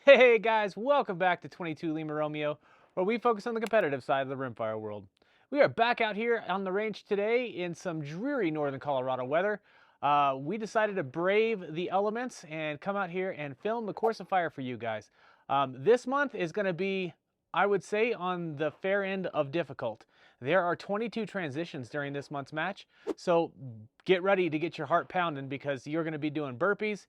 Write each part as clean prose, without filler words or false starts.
Hey guys, welcome back to 22 Lima Romeo, where we focus on the competitive side of the rimfire world. We are back out here on the range today in some dreary northern Colorado weather. We decided to brave the elements and come out here and film the course of fire for you guys. This month is going to be, I would say, on the fair end of difficult. There are 22 transitions during this month's match, so get ready to get your heart pounding because you're going to be doing burpees,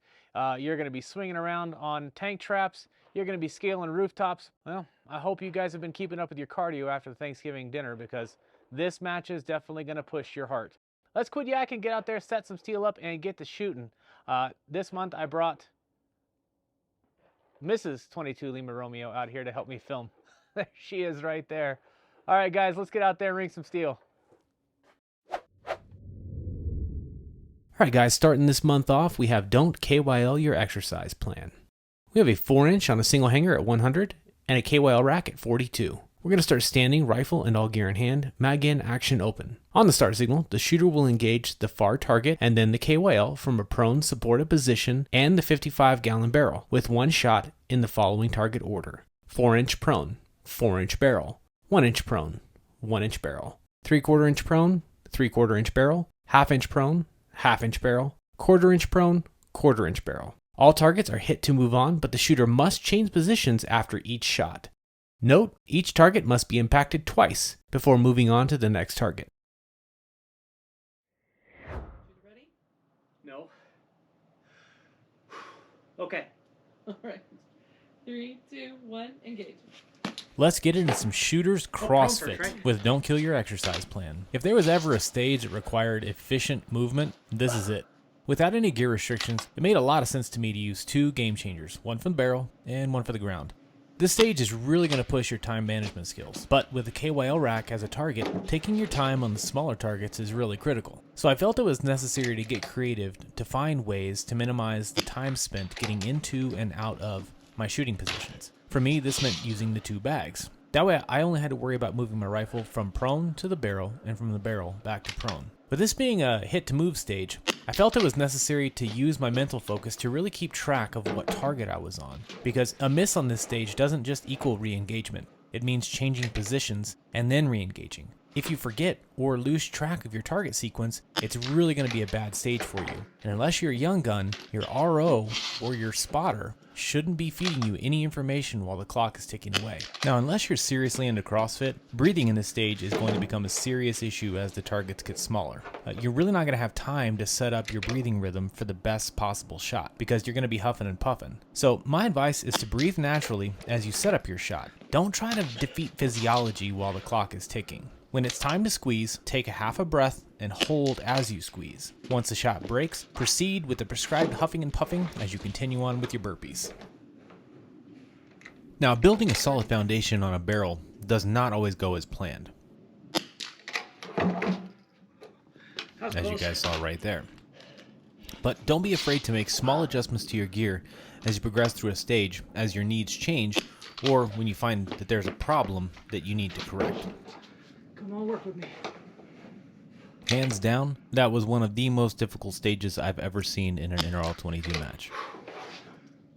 you're going to be swinging around on tank traps, you're going to be scaling rooftops. Well, I hope you guys have been keeping up with your cardio after the Thanksgiving dinner because this match is definitely going to push your heart. Let's quit yakking, get out there, set some steel up, and get to shooting. This month I brought Mrs. 22 Lima Romeo out here to help me film. There she is right there. All right, guys, let's get out there and ring some steel. All right, guys, starting this month off, we have Don't KYL Your Exercise Plan. We have a 4-inch on a single hanger at 100 and a KYL rack at 42. We're going to start standing, rifle and all gear in hand, mag in, action open. On the start signal, the shooter will engage the far target and then the KYL from a prone supported position and the 55-gallon barrel with one shot in the following target order. 4-inch prone, 4-inch barrel, 1-inch prone, 1-inch barrel, 3/4 inch prone, 3/4 inch barrel, 1/2 inch prone, 1/2 inch barrel, 1/4 inch prone, 1/4 inch barrel. All targets are hit to move on, but the shooter must change positions after each shot. Note, each target must be impacted twice before moving on to the next target. Ready? No. Okay. All right. 3, 2, 1, engage. Let's get into some shooters CrossFit with Don't Kill Your Exercise Plan. If there was ever a stage that required efficient movement, this is it. Without any gear restrictions, it made a lot of sense to me to use two game changers, one for the barrel and one for the ground. This stage is really going to push your time management skills, but with the KYL rack as a target, taking your time on the smaller targets is really critical. So I felt it was necessary to get creative to find ways to minimize the time spent getting into and out of my shooting positions. For me, this meant using the two bags. That way I only had to worry about moving my rifle from prone to the barrel and from the barrel back to prone. With this being a hit to move stage, I felt it was necessary to use my mental focus to really keep track of what target I was on, because a miss on this stage doesn't just equal re-engagement. It means changing positions and then re-engaging. If you forget or lose track of your target sequence, it's really going to be a bad stage for you. And unless you're a young gun, your RO or your spotter shouldn't be feeding you any information while the clock is ticking away. Now, unless you're seriously into CrossFit, breathing in this stage is going to become a serious issue as the targets get smaller. You're really not going to have time to set up your breathing rhythm for the best possible shot because you're going to be huffing and puffing. So my advice is to breathe naturally as you set up your shot. Don't try to defeat physiology while the clock is ticking. When it's time to squeeze, take a half a breath and hold as you squeeze. Once the shot breaks, proceed with the prescribed huffing and puffing as you continue on with your burpees. Now, building a solid foundation on a barrel does not always go as planned, as you guys saw right there. But don't be afraid to make small adjustments to your gear as you progress through a stage as your needs change or when you find that there's a problem that you need to correct. Come on, work with me. Hands down, that was one of the most difficult stages I've ever seen in an NRL22 match.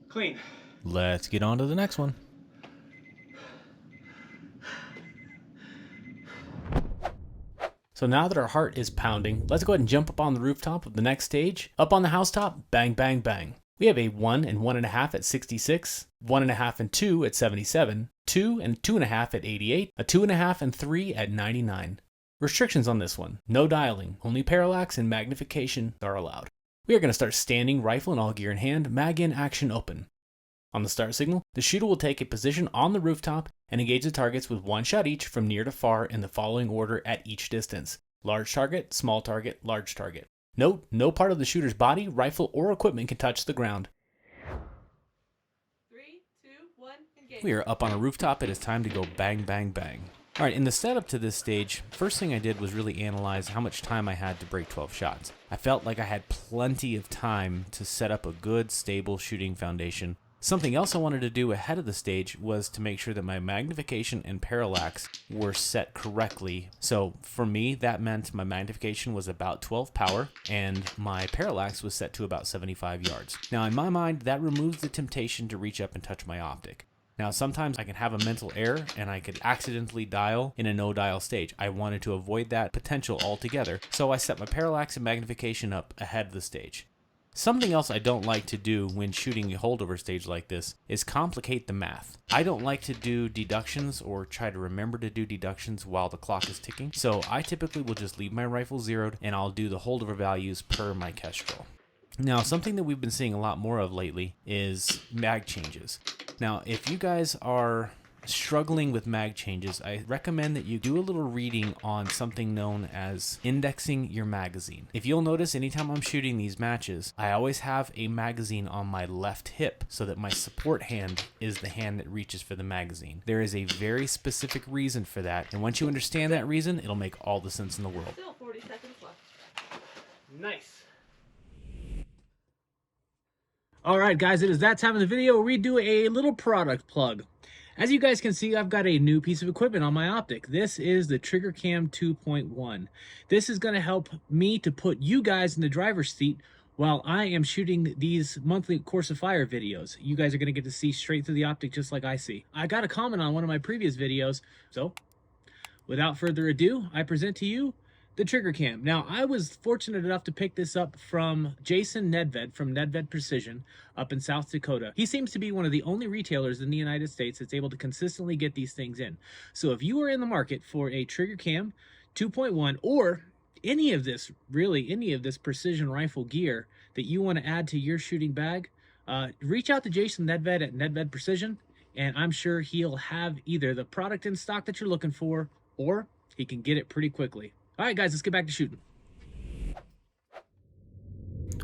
Clean. Let's get on to the next one. So now that our heart is pounding, let's go ahead and jump up on the rooftop of the next stage. Up on the housetop, bang, bang, bang. We have a 1 and 1.5 at 66, 1.5 and 2 at 77, 2 and 2.5 at 88, a 2.5 and 3 at 99. Restrictions on this one: no dialing, only parallax and magnification are allowed. We are going to start standing, rifle and all gear in hand, mag in, action open. On the start signal, the shooter will take a position on the rooftop and engage the targets with one shot each from near to far in the following order at each distance: large target, small target, large target. Note, no part of the shooter's body, rifle, or equipment can touch the ground. 3, 2, 1, engage. We are up on a rooftop. It is time to go bang, bang, bang. All right, in the setup to this stage, first thing I did was really analyze how much time I had to break 12 shots. I felt like I had plenty of time to set up a good, stable shooting foundation Something else I wanted to do ahead of the stage was to make sure that my magnification and parallax were set correctly. So for me, that meant my magnification was about 12 power and my parallax was set to about 75 yards. Now in my mind, that removes the temptation to reach up and touch my optic. Now sometimes I can have a mental error and I could accidentally dial in a no dial stage. I wanted to avoid that potential altogether, so I set my parallax and magnification up ahead of the stage. Something else I don't like to do when shooting a holdover stage like this is complicate the math. I don't like to do deductions or try to remember to do deductions while the clock is ticking, so I typically will just leave my rifle zeroed and I'll do the holdover values per my Kestrel. Now, something that we've been seeing a lot more of lately is mag changes. Now, if you guys are struggling with mag changes, I recommend that you do a little reading on something known as indexing your magazine. If you'll notice, anytime I'm shooting these matches, I always have a magazine on my left hip so that my support hand is the hand that reaches for the magazine. There is a very specific reason for that, and once you understand that reason, it'll make all the sense in the world. Still 40 seconds left. Nice. All right, guys, it is that time of the video where we do a little product plug. As you guys can see, I've got a new piece of equipment on my optic. This is the Trigger Cam 2.1. This is going to help me to put you guys in the driver's seat while I am shooting these monthly Course of Fire videos. You guys are going to get to see straight through the optic just like I see. I got a comment on one of my previous videos, so without further ado, I present to you the Trigger Cam. Now, I was fortunate enough to pick this up from Jason Nedved from Nedved Precision up in South Dakota. He seems to be one of the only retailers in the United States that's able to consistently get these things in. So if you are in the market for a Trigger Cam 2.1 or any of this, really any of this precision rifle gear that you want to add to your shooting bag, reach out to Jason Nedved at Nedved Precision, and I'm sure he'll have either the product in stock that you're looking for or he can get it pretty quickly. All right, guys, let's get back to shooting.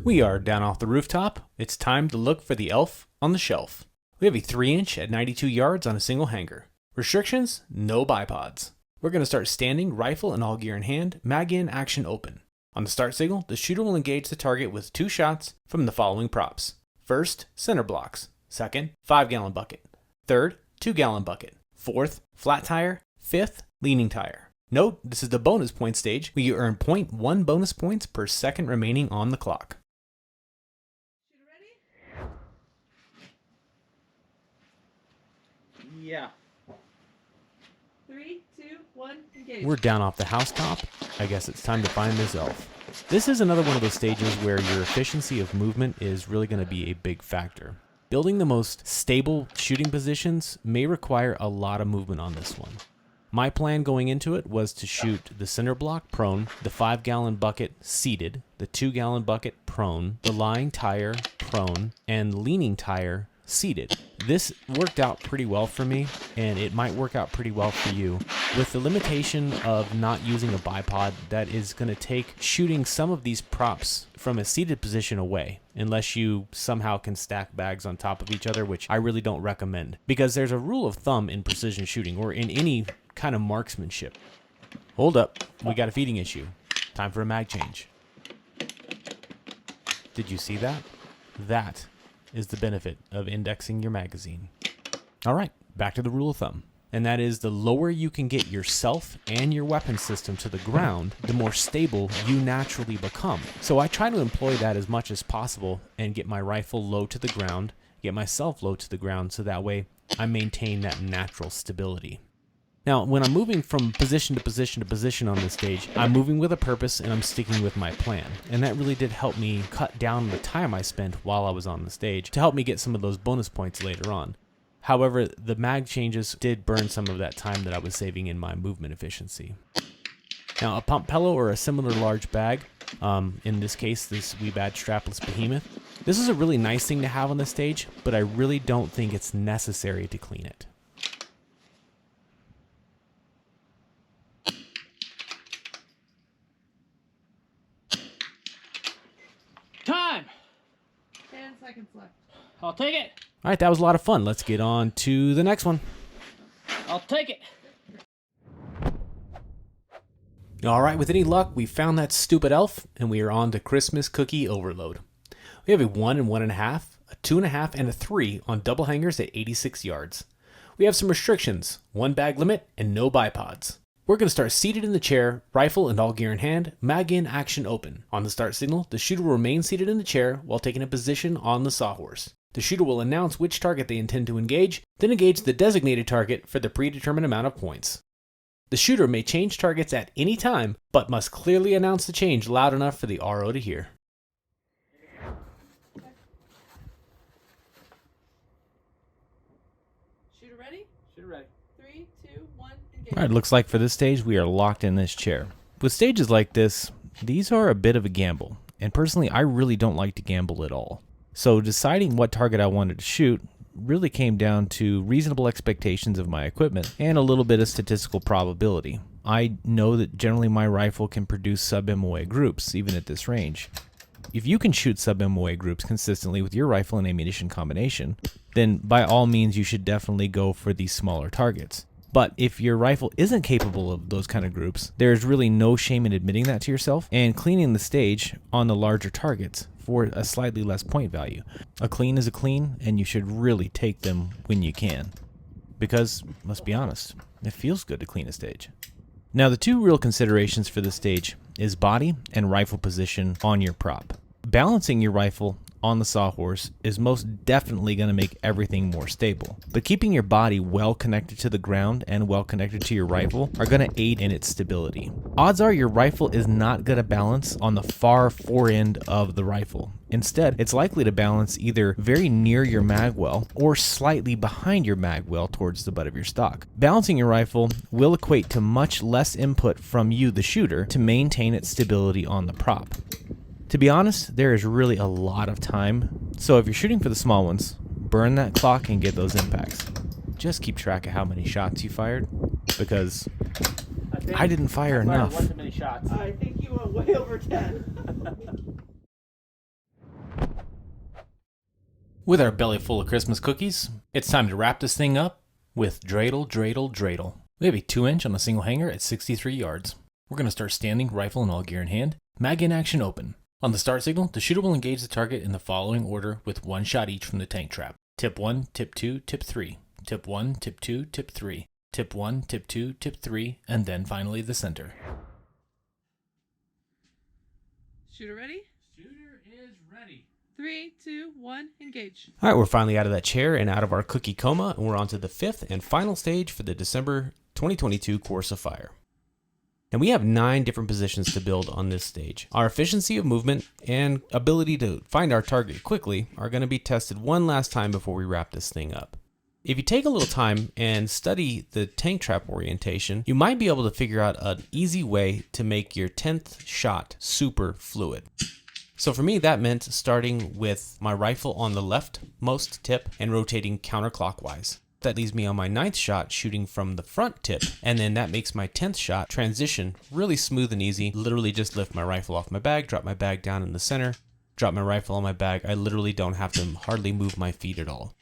We are down off the rooftop. It's time to look for the elf on the shelf. We have a 3-inch at 92 yards on a single hanger. Restrictions, no bipods. We're going to start standing, rifle and all gear in hand, mag in, action open. On the start signal, the shooter will engage the target with 2 shots from the following props. First, center blocks. Second, 5-gallon bucket. Third, 2-gallon bucket. Fourth, flat tire. Fifth, leaning tire. Note, this is the bonus point stage, where you earn 0.1 bonus points per second remaining on the clock. Shooter ready? Yeah. 3, 2, 1, engage. We're down off the housetop. I guess it's time to find this elf. This is another one of those stages where your efficiency of movement is really going to be a big factor. Building the most stable shooting positions may require a lot of movement on this one. My plan going into it was to shoot the center block prone, the 5-gallon bucket seated, the 2-gallon bucket prone, the lying tire prone, and leaning tire seated. This worked out pretty well for me, and it might work out pretty well for you. With the limitation of not using a bipod, that is going to take shooting some of these props from a seated position away, unless you somehow can stack bags on top of each other, which I really don't recommend. Because there's a rule of thumb in precision shooting, or in any kind of marksmanship. Hold up, we got a feeding issue. Time for a mag change. Did you see that? That is the benefit of indexing your magazine. All right, back to the rule of thumb. And that is, the lower you can get yourself and your weapon system to the ground, the more stable you naturally become. So I try to employ that as much as possible and get my rifle low to the ground, get myself low to the ground, so that way I maintain that natural stability. Now, when I'm moving from position to position to position on this stage, I'm moving with a purpose and I'm sticking with my plan. And that really did help me cut down the time I spent while I was on the stage to help me get some of those bonus points later on. However, the mag changes did burn some of that time that I was saving in my movement efficiency. Now, a pump pillow or a similar large bag, in this case, this Weebad strapless behemoth, this is a really nice thing to have on the stage, but I really don't think it's necessary to clean it. Time! 10 seconds left. I'll take it. All right, that was a lot of fun. Let's get on to the next one. I'll take it. All right, with any luck, we found that stupid elf, and we are on to Christmas cookie overload. We have a 1 and 1.5, a 2.5, and a 3 on double hangers at 86 yards. We have some restrictions, 1 bag limit, and no bipods. We're going to start seated in the chair, rifle and all gear in hand, mag in, action open. On the start signal, the shooter will remain seated in the chair while taking a position on the sawhorse. The shooter will announce which target they intend to engage, then engage the designated target for the predetermined amount of points. The shooter may change targets at any time, but must clearly announce the change loud enough for the RO to hear. Shooter ready? Shooter ready. 3, 2, 1, engage. Alright, looks like for this stage we are locked in this chair. With stages like this, these are a bit of a gamble, and personally I really don't like to gamble at all. So deciding what target I wanted to shoot really came down to reasonable expectations of my equipment and a little bit of statistical probability. I know that generally my rifle can produce sub-MOA groups, even at this range. If you can shoot sub-MOA groups consistently with your rifle and ammunition combination, then by all means you should definitely go for these smaller targets. But if your rifle isn't capable of those kind of groups, there's really no shame in admitting that to yourself and cleaning the stage on the larger targets for a slightly less point value. A clean is a clean, and you should really take them when you can. Because, let's be honest, it feels good to clean a stage. Now the two real considerations for this stage is body and rifle position on your prop. Balancing your rifle on the sawhorse is most definitely going to make everything more stable. But keeping your body well connected to the ground and well connected to your rifle are going to aid in its stability. Odds are your rifle is not going to balance on the far fore end of the rifle. Instead, it's likely to balance either very near your mag well or slightly behind your mag well towards the butt of your stock. Balancing your rifle will equate to much less input from you, the shooter, to maintain its stability on the prop. To be honest, there is really a lot of time, so if you're shooting for the small ones, burn that clock and get those impacts. Just keep track of how many shots you fired, because I didn't fire enough. One too many shots. I think you went way over 10. With our belly full of Christmas cookies, it's time to wrap this thing up with dreidel, dreidel, dreidel. We have a 2-inch on a single hanger at 63 yards. We're going to start standing, rifle and all gear in hand, mag in, action open. On the start signal, the shooter will engage the target in the following order with 1 shot each from the tank trap. Tip 1, tip 2, tip 3. Tip 1, tip 2, tip 3. Tip 1, tip 2, tip 3, and then finally the center. Shooter ready? Shooter is ready. 3, 2, 1, engage. Alright, we're finally out of that chair and out of our cookie coma, and we're on to the 5th and final stage for the December 2022 Course of Fire. And we have 9 different positions to build on this stage. Our efficiency of movement and ability to find our target quickly are going to be tested one last time before we wrap this thing up. If you take a little time and study the tank trap orientation, you might be able to figure out an easy way to make your 10th shot super fluid. So for me, that meant starting with my rifle on the leftmost tip and rotating counterclockwise. That leaves me on my 9th shot shooting from the front tip, and then that makes my 10th shot transition really smooth and easy. Literally just lift my rifle off my bag, drop my bag down in the center, drop my rifle on my bag. I literally don't have to hardly move my feet at all.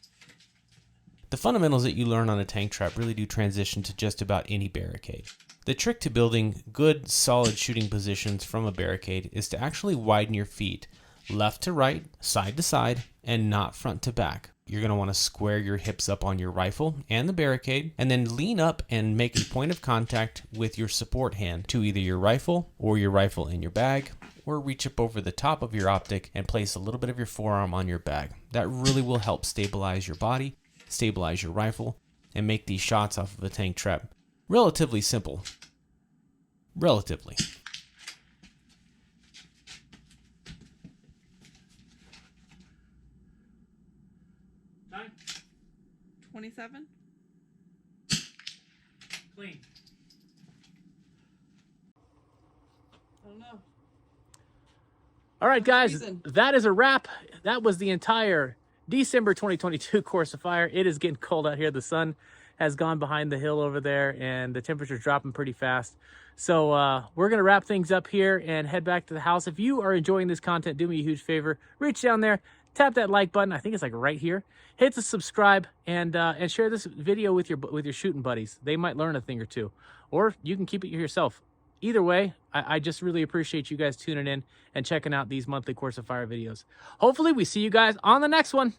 The fundamentals that you learn on a tank trap really do transition to just about any barricade. The trick to building good, solid shooting positions from a barricade is to actually widen your feet left to right, side to side, and not front to back. You're going to want to square your hips up on your rifle and the barricade, and then lean up and make a point of contact with your support hand to either your rifle or your rifle in your bag, or reach up over the top of your optic and place a little bit of your forearm on your bag. That really will help stabilize your body, stabilize your rifle, and make these shots off of a tank trap relatively simple. Relatively. 27. Clean. I don't know. All right, guys, Reason. that is a wrap. That was the entire December 2022 Course of Fire. It is getting cold out here. The sun has gone behind the hill over there, and the temperature's dropping pretty fast. So we're going to wrap things up here and head back to the house. If you are enjoying this content, do me a huge favor. Reach down there, tap that like button. I think it's like right here. Hit the subscribe and share this video with your shooting buddies. They might learn a thing or two. Or you can keep it yourself. Either way, I just really appreciate you guys tuning in and checking out these monthly Course of Fire videos. Hopefully we see you guys on the next one.